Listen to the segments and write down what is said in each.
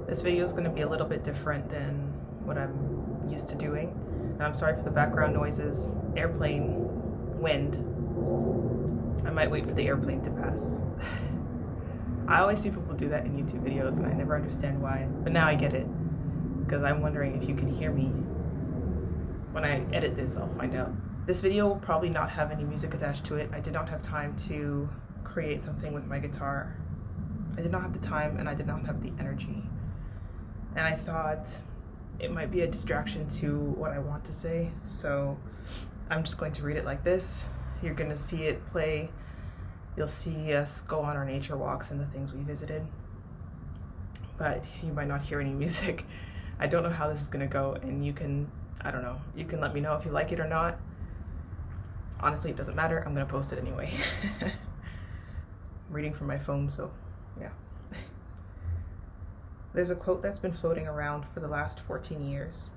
This video is going to be a little bit different than what I'm used to doing. And I'm sorry for the background noises, airplane, wind. I might wait for the airplane to pass. I always see people do that in YouTube videos and I never understand why. But now I get it. Because I'm wondering if you can hear me. When I edit this, I'll find out. This video will probably not have any music attached to it. I did not have time to create something with my guitar. I did not have the time and I did not have the energy. And I thought it might be a distraction to what I want to say, so I'm just going to read it like this. You're going to see it play. You'll see us go on our nature walks and the things we visited, but you might not hear any music. I don't know how this is going to go, and you can let me know if you like it or not. Honestly, it doesn't matter. I'm going to post it anyway. I'm reading from my phone, so yeah. There's a quote that's been floating around for the last 14 years,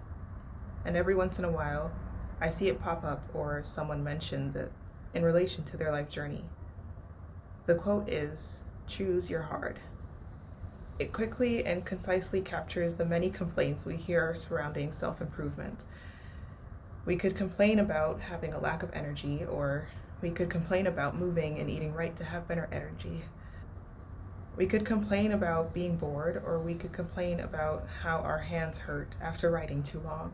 and every once in a while, I see it pop up or someone mentions it in relation to their life journey. The quote is, "Choose your hard." It quickly and concisely captures the many complaints we hear surrounding self-improvement. We could complain about having a lack of energy, or we could complain about moving and eating right to have better energy. We could complain about being bored, or we could complain about how our hands hurt after writing too long.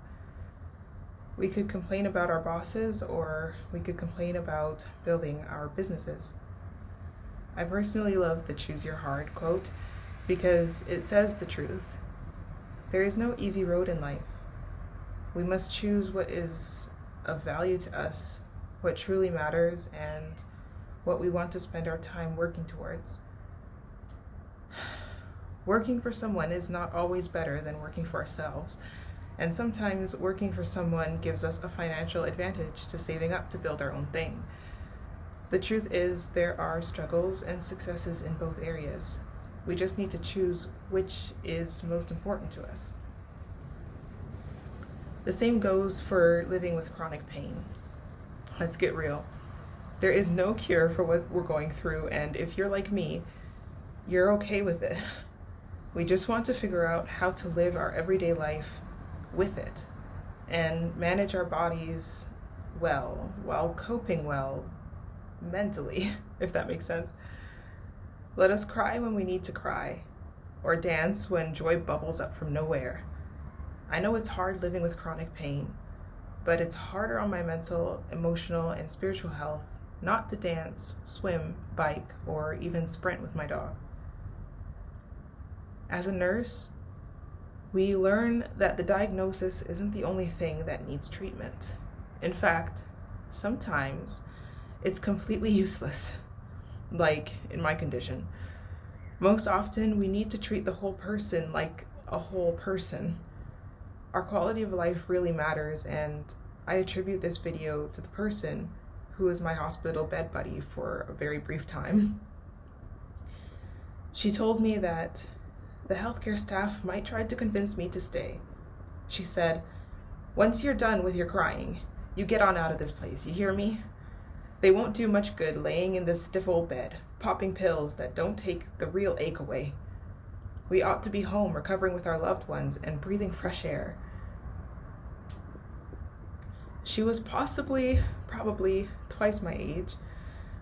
We could complain about our bosses, or we could complain about building our businesses. I personally love the "choose your hard" quote because it says the truth. There is no easy road in life. We must choose what is of value to us, what truly matters, and what we want to spend our time working towards. Working for someone is not always better than working for ourselves, and sometimes working for someone gives us a financial advantage to saving up to build our own thing. The truth is, there are struggles and successes in both areas. We just need to choose which is most important to us. The same goes for living with chronic pain. Let's get real. There is no cure for what we're going through, and if you're like me, you're okay with it. We just want to figure out how to live our everyday life with it and manage our bodies well while coping well mentally, if that makes sense. Let us cry when we need to cry, or dance when joy bubbles up from nowhere. I know it's hard living with chronic pain, but it's harder on my mental, emotional, and spiritual health not to dance, swim, bike, or even sprint with my dog. As a nurse, we learn that the diagnosis isn't the only thing that needs treatment. In fact, sometimes it's completely useless, like in my condition. Most often, we need to treat the whole person like a whole person. Our quality of life really matters, and I attribute this video to the person who was my hospital bed buddy for a very brief time. She told me that the healthcare staff might try to convince me to stay. She said, "Once you're done with your crying, you get on out of this place, you hear me? They won't do much good laying in this stiff old bed, popping pills that don't take the real ache away. We ought to be home recovering with our loved ones and breathing fresh air." She was probably twice my age,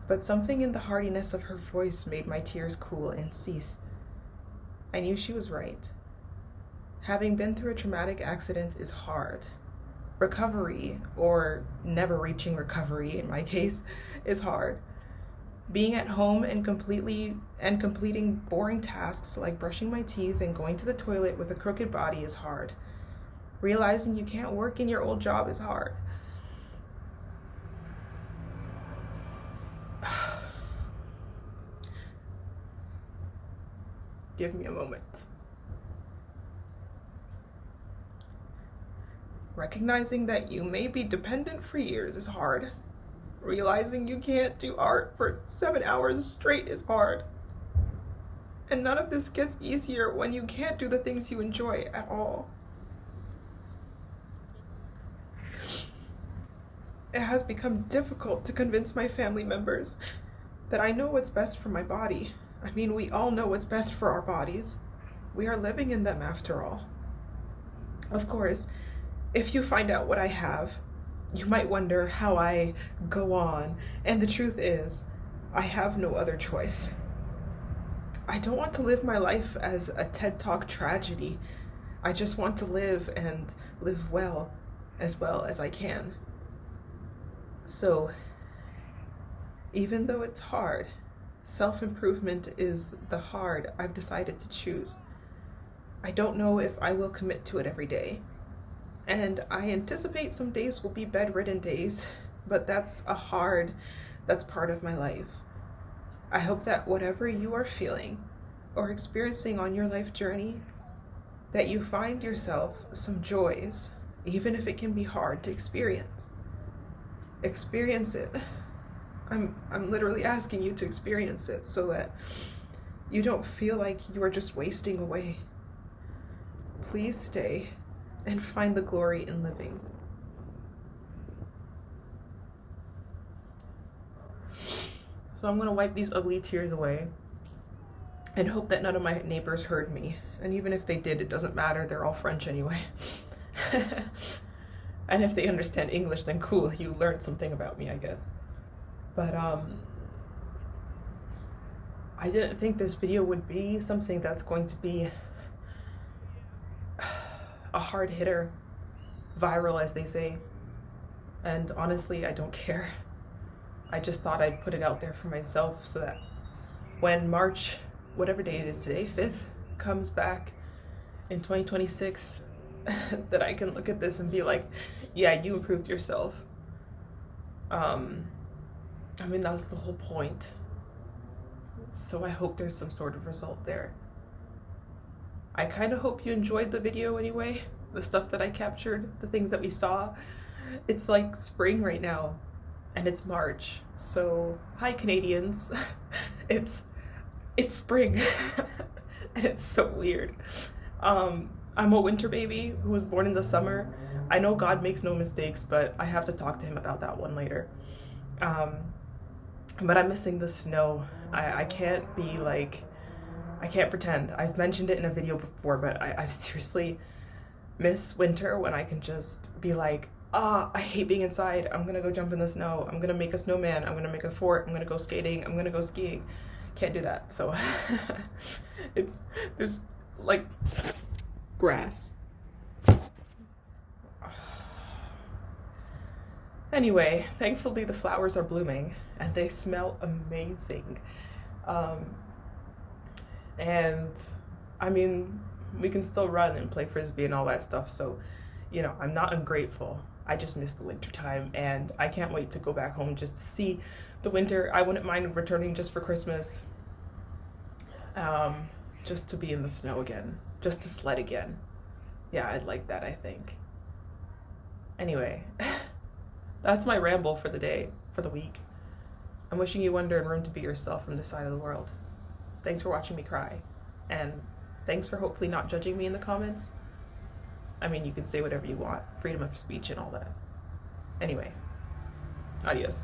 but something in the heartiness of her voice made my tears cool and cease. I knew she was right. Having been through a traumatic accident is hard. Recovery, or never reaching recovery in my case, is hard. Being at home and completing boring tasks like brushing my teeth and going to the toilet with a crooked body is hard. Realizing you can't work in your old job is hard. Give me a moment. Recognizing that you may be dependent for years is hard. Realizing you can't do art for 7 hours straight is hard. And none of this gets easier when you can't do the things you enjoy at all. It has become difficult to convince my family members that I know what's best for my body. I mean, we all know what's best for our bodies. We are living in them after all. Of course, if you find out what I have, you might wonder how I go on, and the truth is, I have no other choice. I don't want to live my life as a TED Talk tragedy. I just want to live and live well as I can. So, even though it's hard, self-improvement is the hard I've decided to choose. I don't know if I will commit to it every day. And I anticipate some days will be bedridden days, but that's part of my life. I hope that whatever you are feeling or experiencing on your life journey, that you find yourself some joys, even if it can be hard to experience. Experience it. I'm literally asking you to experience it so that you don't feel like you are just wasting away. Please stay and find the glory in living. So I'm gonna wipe these ugly tears away and hope that none of my neighbors heard me. And even if they did, it doesn't matter, they're all French anyway. And if they understand English, then cool, you learned something about me, I guess. But I didn't think this video would be something that's going to be a hard hitter, viral as they say. And honestly, I don't care. I just thought I'd put it out there for myself so that when March, whatever day it is today, 5th, comes back in 2026, that I can look at this and be like, yeah, you improved yourself. I mean, that's the whole point. So I hope there's some sort of result there. I kind of hope you enjoyed the video anyway, the stuff that I captured, the things that we saw. It's like spring right now, and it's March. So, hi Canadians. It's spring, and it's so weird. I'm a winter baby who was born in the summer. I know God makes no mistakes, but I have to talk to him about that one later. But I'm missing the snow. I can't be like, I can't pretend. I've mentioned it in a video before, but I seriously miss winter when I can just be like, I hate being inside. I'm gonna go jump in the snow. I'm gonna make a snowman. I'm gonna make a fort. I'm gonna go skating. I'm gonna go skiing. Can't do that. So there's like grass. Anyway, thankfully the flowers are blooming and they smell amazing. And I mean, we can still run and play frisbee and all that stuff. So, you know, I'm not ungrateful. I just miss the winter time and I can't wait to go back home just to see the winter. I wouldn't mind returning just for Christmas. Just to be in the snow again, just to sled again. Yeah, I'd like that, I think. Anyway, that's my ramble for the day, for the week. I'm wishing you wonder and room to be yourself from this side of the world. Thanks for watching me cry. And thanks for hopefully not judging me in the comments. I mean, you can say whatever you want. Freedom of speech and all that. Anyway, adios.